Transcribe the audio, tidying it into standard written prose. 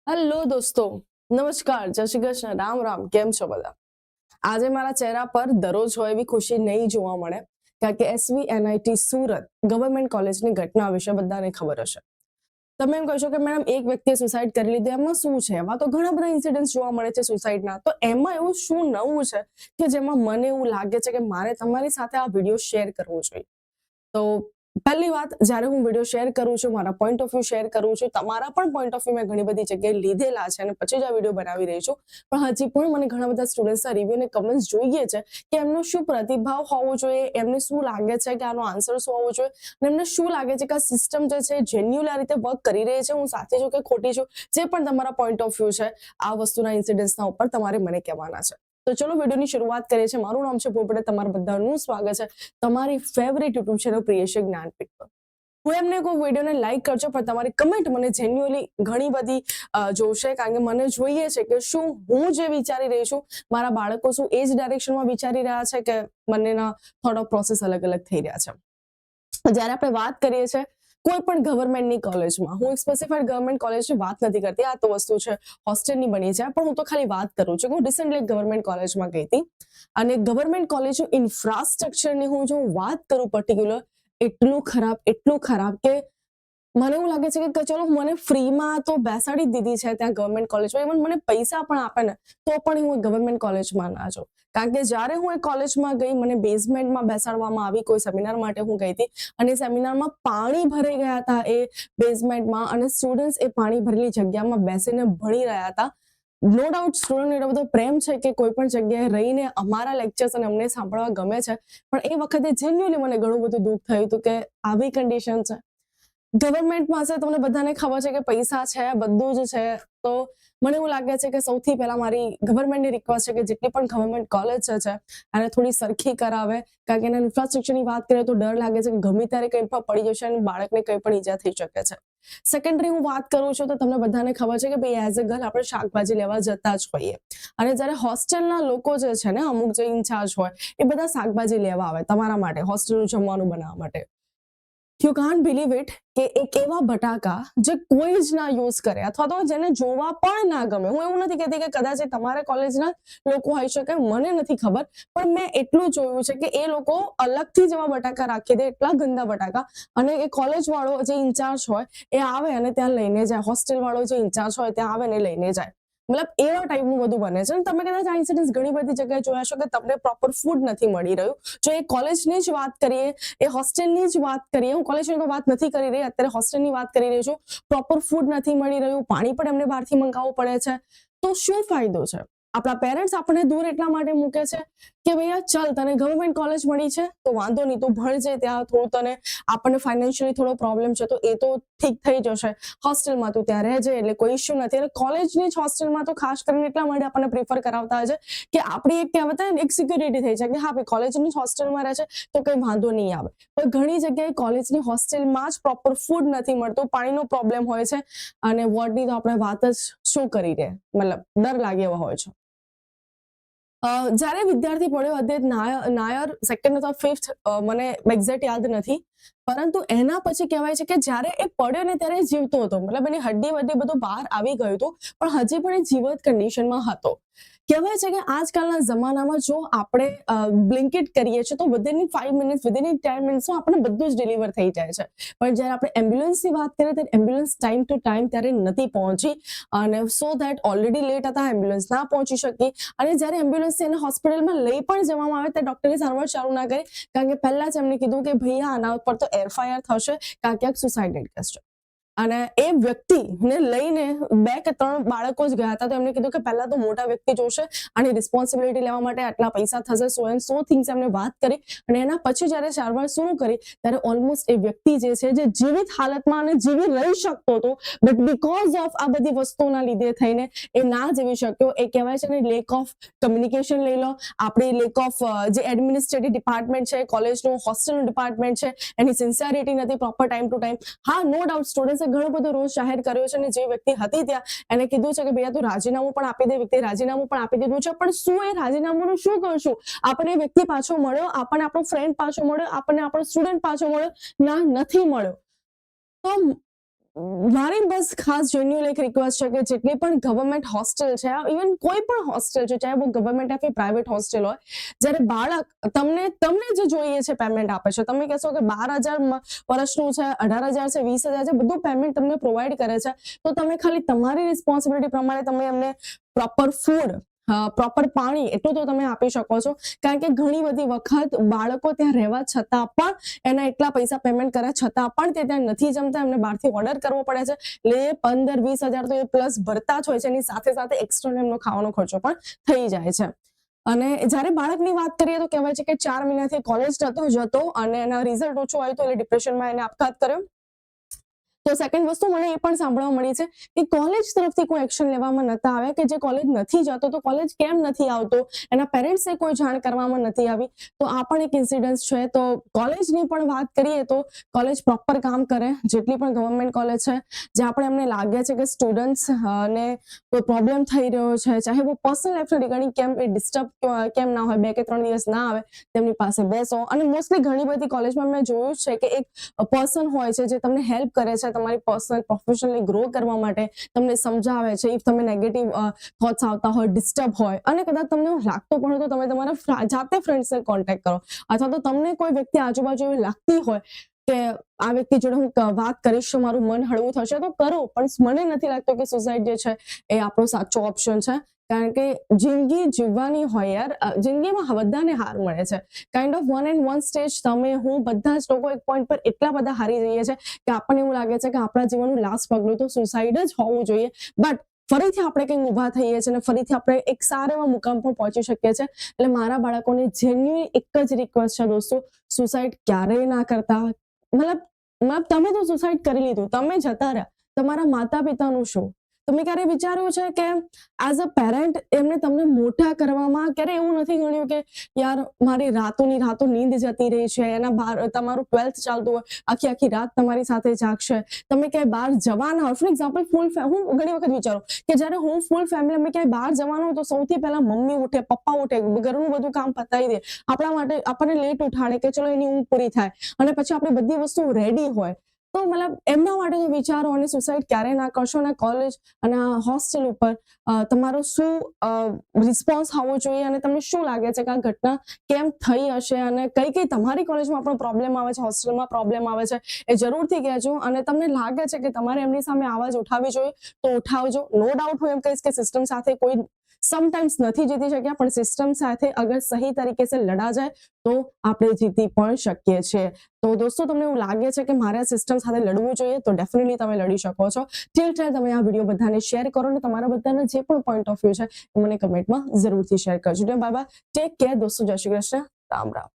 Hello દોસ્તો, નમસ્કાર, જય શ્રી કૃષ્ણ, રામ રામ. કેમ છો બધા? આજે મારા ચહેરા પર દરરોજ હોય એવી ખુશી નહીં જોવા મળે, કારણ કે SVNIT સુરત ગવર્મેન્ટ કોલેજની ઘટના વિશે બધાને ખબર હશે. તમે એમ કહેશો કે મેડમ એક વ્યક્તિએ સુસાઇડ કરી લીધું, એમાં શું છે? એમાં તો ઘણા બધા ઇન્સિડન્ટ્સ જોવા મળે છે સુસાઇડના. તો એમાં એવું શું નવું છે કે જેમાં મને એવું લાગે છે કે મારે તમારી સાથે આ વિડીયો શેર કરવો જોઈએ? તો પહેલી વાત, જ્યારે હું વિડીયો શેર કરું છું, મારા પોઈન્ટ ઓફ વ્યૂ શેર કરું છું, તમારા પણ પોઈન્ટ ઓફ વ્યૂ મેં ઘણી બધી જગ્યાએ લીધેલા છે અને પછી જ આ વિડીયો બનાવી રહી છું. પણ હજી પણ મને ઘણા બધા સ્ટુડન્ટ્સના રિવ્યુ અને કમેન્ટ્સ જોઈએ છે કે એમનો શું પ્રતિભાવ હોવો જોઈએ, એમને શું લાગે છે કે આનો આન્સર શું હોવો જોઈએ, અને એમને શું લાગે છે કે આ સિસ્ટમ જે છે જેન્યુઅલ આ રીતે વર્ક કરી રહી છે, હું સાચી છું કે ખોટી છું, જે પણ તમારા પોઈન્ટ ઓફ વ્યૂ છે આ વસ્તુના ઇન્સિડન્ટ્સના ઉપર તમારે મને કહેવાના છે. તો ચલો વિડીયોની શરૂઆત કરીએ છીએ. મારું નામ છે પોપટે, તમારા બધાનું સ્વાગત છે તમારી favourite YouTube channel Priyesh Jnanpith પર. હું એમને કોઈ વિડીયોને લાઈક કરજો, પણ તમારી કમેન્ટ મને જેન્યુઅલી ઘણી બધી જોશે, કારણ કે મને જોઈએ છે કે શું હું જે વિચારી રહી છું, મારા બાળકો શું એ જ ડાયરેક્શનમાં વિચારી રહ્યા છે કે બંનેના થોટ ઓફ પ્રોસેસ અલગ અલગ થઈ રહ્યા છે. જ્યારે આપણે વાત કરીએ છીએ કોઈ પણ ગવર્મેન્ટની કોલેજમાં, હું સ્પેસિફાઈડ ગવર્મેન્ટ કોલેજની વાત નથી કરતી, આ તો વસ્તુ છે હોસ્ટેલની બની છે, પણ હું તો ખાલી વાત કરું છું કે હું રિસેન્ટલી ગવર્મેન્ટ કોલેજમાં ગઈ હતી અને ગવર્મેન્ટ કોલેજનું ઇન્ફ્રાસ્ટ્રક્ચરની હું જો વાત કરું પર્ટિક્યુલર, એટલું ખરાબ કે મને એવું લાગે છે કે ચલો મને ફ્રીમાં તો બેસાડી દીધી છે ત્યાં ગવર્મેન્ટ કોલેજમાં, ઇવન મને પૈસા પણ આપે ને તો પણ હું ગવર્મેન્ટ કોલેજમાં ના જાઉં. કારણ કે જ્યારે હું એ કોલેજમાં ગઈ, મને બેઝમેન્ટમાં બેસાડવામાં આવી, કોઈ સેમિનાર માટે હું ગઈ હતી અને સેમિનારમાં પાણી ભરાઈ ગયા હતા એ બેઝમેન્ટમાં, અને સ્ટુડન્ટ્સ એ પાણી ભરેલી જગ્યામાં બેસીને ભણી રહ્યા હતા. નો ડાઉટ સ્ટુડન્ટ એટલો બધો પ્રેમ છે કે કોઈ પણ જગ્યાએ રહીને અમારા લેક્ચર્સ અને અમને સાંભળવા ગમે છે, પણ એ વખતે જેન્યુઅલી મને ઘણું બધું દુઃખ થયું હતું કે આવી કન્ડિશન છે. ગવર્મેન્ટ પાસે તમને બધાને ખબર છે કે પૈસા છે, બધું જ છે. તો મને એવું લાગે છે કે સૌથી પહેલા મારી ગવર્મેન્ટની રિક્વેસ્ટ છે કે જેટલી પણ ગવર્મેન્ટ કોલેજ છે એને થોડી સરખી કરાવે, કારણ કે એના ઇન્ફ્રાસ્ટ્રક્ચરની વાત કરીએ તો ડર લાગે છે કે ગમે ત્યારે કંઈ પણ પડી જશે અને બાળકને કંઈ પણ ઈજા થઈ શકે છે. સેકન્ડરી હું વાત કરું છું તો તમને બધાને ખબર છે કે ભાઈ એઝ અ ગર્લ આપણે શાકભાજી લેવા જતા જ હોઈએ, અને જ્યારે હોસ્ટેલના લોકો જે છે ને, અમુક જે ઇન્ચાર્જ હોય એ બધા શાકભાજી લેવા આવે તમારા માટે, હોસ્ટેલનું જમવાનું બનાવવા માટે. યુ કાન્ટ બિલીવ ઇટ કે એક એવા બટાકા જે કોઈ જ ના યુઝ કરે અથવા તો જેને જોવા પણ ના ગમે. હું એવું નથી કહેતી કે કદાચ તમારા કોલેજના લોકો હોઈ શકે, મને નથી ખબર, પણ મેં એટલું જોયું છે કે એ લોકો અલગથી જેવા બટાકા રાખી દે, એટલા ગંદા બટાકા, અને એ કોલેજ વાળો જે ઇન્ચાર્જ હોય એ આવે અને ત્યાં લઈને જાય, હોસ્ટેલ વાળો જે ઇન્ચાર્જ હોય ત્યાં આવે ને લઈને જાય. મતલબ એવા ટાઈપનું બધું બને છે. તમે કદાચ આ ઇન્સિડન્સ ઘણી બધી જગ્યાએ જોયા છો કે તમને પ્રોપર ફૂડ નથી મળી રહ્યું. જો એ કોલેજની જ વાત કરીએ, એ હોસ્ટેલની જ વાત કરીએ, હું કોલેજની તો વાત નથી કરી રહી, અત્યારે હોસ્ટેલની વાત કરી રહી છું. પ્રોપર ફૂડ નથી મળી રહ્યું, પાણી પણ એમને બહારથી મંગાવવું પડે છે. તો શું ફાયદો છે? આપણા પેરેન્ટ્સ આપણને દૂર એટલા માટે મૂકે છે કે ભૈયા ચાલ, તને ગવર્મેન્ટ કોલેજ મળી છે તો વાંધો નહીં, તું ભણજે, ત્યાં થોડું તને આપણને ફાઇનાન્શિયલી થોડો પ્રોબ્લેમ છે તો એ તો ઠીક થઈ જશે, હોસ્ટેલમાં તું ત્યાં રહેજે એટલે કોઈ ઇશ્યુ નથી. અને કોલેજની જ હોસ્ટેલમાં તો ખાસ કરીને એટલા માટે આપણને પ્રિફર કરાવતા હોય છે કે આપણી એક કહેવત ને, એક સિક્યોરિટી થઈ છે કે હા ભાઈ કોલેજની જ હોસ્ટેલમાં રહે છે તો કંઈ વાંધો નહીં આવે. પણ ઘણી જગ્યાએ કોલેજની હોસ્ટેલમાં જ પ્રોપર ફૂડ નથી મળતું, પાણીનો પ્રોબ્લેમ હોય છે, અને વોર્ડની તો આપણે વાત જ શું કરી દે, મતલબ ડર લાગે એવા હોય છે. જ્યારે વિદ્યાર્થી પડ્યો અદ્વૈત નાયર સેકન્ડ અથવા ફિફ્થ, મને એક્ઝેક્ટ યાદ નથી, પરંતુ એના પછી કહેવાય છે કે જ્યારે એ પડ્યો ને ત્યારે જીવતો હતો, મતલબ એની હડ્ડી વડ્ડી બધું બહાર આવી ગયું હતું, પણ હજી પણ એ જીવત કન્ડિશનમાં હતો. કહેવાય છે કે આજકાલના જમાનામાં જો આપણે બ્લિંકિટ કરીએ છીએ તો વિધિન 5 મિનિટ્સ, વિધિન 10 મિનિટ્સમાં આપણને બધું જ ડિલિવર થઈ જાય છે. પણ જ્યારે આપણે એમ્બ્યુલન્સની વાત કરીએ ત્યારે એમ્બ્યુલન્સ ટાઈમ ટુ ટાઈમ ત્યારે નથી પહોંચી, અને સો ધેટ ઓલરેડી લેટ હતા, એમ્બ્યુલન્સ ના પહોંચી શકી, અને જ્યારે એમ્બ્યુલન્સ એને હોસ્પિટલમાં લઈ પણ જવામાં આવે ત્યારે ડોક્ટરે સારવાર ચાલુ ના કરી, કારણ કે પહેલા જ એમને કીધું કે ભૈયા આના ઉપર તો એફઆઈઆર થશે, કારણ કે સુસાઇડ કેસ છે. અને એ વ્યક્તિને લઈને 2 કે 3 બાળકો જ ગયા હતા, તો એમને કીધું કે પહેલા તો મોટા વ્યક્તિ જોશે, આની રિસ્પોન્સિબિલિટી લેવા માટે આટલા પૈસા થશે, સો થિંગ્સ એમને વાત કરી, અને એના પછી જ્યારે સારવાર શરૂ કરી ત્યારે ઓલમોસ્ટ એ વ્યક્તિ જે છે, જે જીવિત હાલતમાં અને જીવી રહી શકતો હતો, બટ બીકોઝ ઓફ આ બધી વસ્તુઓના લીધે થઈને એ ના જીવી શક્યો. એ કહેવાય છે ને, લેક ઓફ કમ્યુનિકેશન લઈ લો, આપણી લેક ઓફ જે એડમિનિસ્ટ્રેટિવ ડિપાર્ટમેન્ટ છે, કોલેજનું હોસ્ટેલનું ડિપાર્ટમેન્ટ છે, એની સિન્સિયરિટી નથી પ્રોપર ટાઈમ ટુ ટાઈમ. હા, નો ડાઉટ સ્ટુડન્ટ્સે ઘણો બધો રોષ જાહેર કર્યો છે, અને જે વ્યક્તિ હતી ત્યાં એને કીધું છે કે ભૈયા તું રાજીનામું પણ આપી દે, વ્યક્તિ રાજીનામું પણ આપી દીધું છે, પણ શું એ રાજીનામુંનું શું કરશું? આપણને વ્યક્તિ પાછો મળ્યો, આપણને આપણો ફ્રેન્ડ પાછો મળ્યો, આપણને આપણો સ્ટુડન્ટ પાછો મળ્યો? ના, નથી મળ્યો. તો મારી બસ ખાસ જેન્યુઅલ એક રિક્વેસ્ટ છે કે જેટલી પણ ગવર્મેન્ટ હોસ્ટેલ છે, ઇવન કોઈ પણ હોસ્ટેલ છે, ચાહે वो ગવર્મેન્ટ या फिर પ્રાઇવેટ હોસ્ટેલ હોય, જ્યારે બાળક તમને જે જોઈએ છે પેમેન્ટ આપે છે, તમે કહેશો કે 12,000 વર્ષનું છે, 18,000 છે, 20,000 છે, બધું પેમેન્ટ તમને પ્રોવાઈડ કરે છે, તો તમે ખાલી તમારી રિસ્પોન્સિબિલિટી પ્રમાણે તમે એમને પ્રોપર ફૂડ, પ્રોપર પાણી એટલું તો તમે આપી શકો છો. કારણ કે ઘણી બધી વખત બાળકો ત્યાં રહેવા છતાં પણ એના એટલા પૈસા પેમેન્ટ કર્યા છતાં પણ તે ત્યાં નથી જમતા, એમને બહારથી ઓર્ડર કરવો પડે છે, એટલે 15-20,000 તો એ પ્લસ ભરતા જ હોય છે, એની સાથે સાથે એક્સ્ટ્રા એમનો ખાવાનો ખર્ચો પણ થઈ જાય છે. અને જ્યારે બાળકની વાત કરીએ તો કહેવાય છે કે 4 મહિનાથી કોલેજ નતો જતો અને એના રિઝલ્ટ ઓછું આવ્યું તો એટલે ડિપ્રેશનમાં એને આપઘાત કર્યો. તો સેકન્ડ વસ્તુ મને એ પણ સાંભળવા મળી છે કે કોલેજ તરફથી કોઈ એક્શન લેવામાં નતા આવે, કે જે કોલેજ નથી જતો તો કોલેજ કેમ નથી આવતો, એના પેરેન્ટ્સને કોઈ જાણ કરવામાં નથી આવી. તો આ પણ એક ઇન્સિડન્સ છે. તો કોલેજની પણ વાત કરીએ તો કોલેજ પ્રોપર કામ કરે, જેટલી પણ ગવર્મેન્ટ કોલેજ છે જ્યાં પણ એમને લાગે છે કે સ્ટુડન્ટ્સ ને કોઈ પ્રોબ્લેમ થઈ રહ્યો છે, ચાહે वो પર્સનલ લાઈફ રિગાર્ડિંગ કેમ એ ડિસ્ટર્બ કેમ ના હોય, 2 કે 3 દિવસ ના આવે, તેમની પાસે બેસો. અને મોસ્ટલી ઘણી બધી કોલેજમાં મેં જોયું છે કે એક પર્સન હોય છે જે તમને હેલ્પ કરે છે તમારી પર્સનલ પ્રોફેશનલી ગ્રો કરવા માટે, તમને સમજાવે છે. ઇફ તમે નેગેટિવ થોટ્સ આવતા હોય, ડિસ્ટર્બ હોય અને કદાચ તમને લાગતો પણ હોય તો તમે તમારા જાતે ફ્રેન્ડ્સને કોન્ટેક્ટ કરો, અથવા તો તમને કોઈ વ્યક્તિ આજુબાજુ એવી લાગતી હોય કે આ વ્યક્તિ જોડે હું વાત કરીશ તો મારું મન હળવું થશે તો કરો. પણ મને નથી લાગતું કે સુસાઇડ જે છે એ આપણો સાચો ઓપ્શન છે. કારણ કે જિંદગી જીવવાની હોય યાર, જિંદગીમાં બધાને હાર મળે છે. Kind of one and one stage તમે હું બધા જ લોકો એક પોઈન્ટ પર એટલા બધા હારી જઈએ છે કે આપણને એવું લાગે છે કે આપણા જીવનનું લાસ્ટ પગલું તો સુસાઇડ જ હોવું જોઈએ. બટ ફરીથી આપણે કંઈક ઊભા થઈએ છીએ અને ફરીથી આપણે એક સારા એવા મુકામ પર પહોંચી શકીએ છીએ. એટલે મારા બાળકોને જેન્યુઅલી એક જ રિક્વેસ્ટ છે દોસ્તો, સુસાઇડ ક્યારેય ના કરતા. મતલબ તમે તો સુસાઇડ કરી લીધું, તમે જતા રહ્યા, તમારા માતા પિતાનું શું? તમે ક્યારે વિચાર્યું છે કે એઝ અ પેરેન્ટ એમને તમને મોટા કરવામાં ક્યારે એવું નથી ગણ્યું કે યાર મારી રાતોની રાતો નીંદ જતી રહી છે, એના બહાર તમારું 12th ચાલતું હોય, આખી આખી રાત તમારી સાથે જાગશે, તમે ક્યાંય બહાર જવાના હોય. ફોર એક્ઝામ્પલ હું ઘણી વખત વિચારું કે જ્યારે હું ફૂલ ફેમિલી અમે ક્યાંય બહાર જવાનું હોય તો સૌથી પહેલા મમ્મી ઉઠે, પપ્પા ઉઠે, ઘરનું બધું કામ પતાવી દે, આપણા માટે આપણને લેટ ઉઠાડે કે ચલો એની ઊંઘ પૂરી થાય, અને પછી આપણી બધી વસ્તુ રેડી હોય. તો મતલબ એમના માટે તો વિચારો અને સુસાઇડ ક્યારેય ના કરશો. અને કોલેજ અને હોસ્ટેલ ઉપર તમારો શું રિસ્પોન્સ હોવો જોઈએ અને તમને શું લાગે છે કે આ ઘટના કેમ થઈ હશે અને કઈ કઈ તમારી કોલેજમાં પણ પ્રોબ્લેમ આવે છે, હોસ્ટેલમાં પ્રોબ્લેમ આવે છે, એ જરૂરથી કહેજો. અને તમને લાગે છે કે તમારે એમની સામે આવાજ ઉઠાવવી જોઈએ તો ઉઠાવજો. નો ડાઉટ હું એમ કહીશ કે સિસ્ટમ સાથે કોઈ સમટાઈમ્સ નથી જીતી શક્યા, પણ સિસ્ટમ સાથે અગર સહી તરીકે से લડા જાય તો આપણે જીતી પણ શકીએ છીએ. તો દોસ્તો તમને એવું લાગે છે કે મારે આ સિસ્ટમ સાથે લડવું જોઈએ તો ડેફિનેટલી તમે લડી શકો છો. ટિલ તમે આ વિડીયો બધાને શેર કરો અને તમારા બધાના જે પણ પોઈન્ટ ઓફ વ્યૂ છે મને કમેન્ટમાં જરૂરથી શેર કરજો. બાય બાય, ટેક કેર દોસ્તો, જય શ્રી કૃષ્ણ, રામ રામ.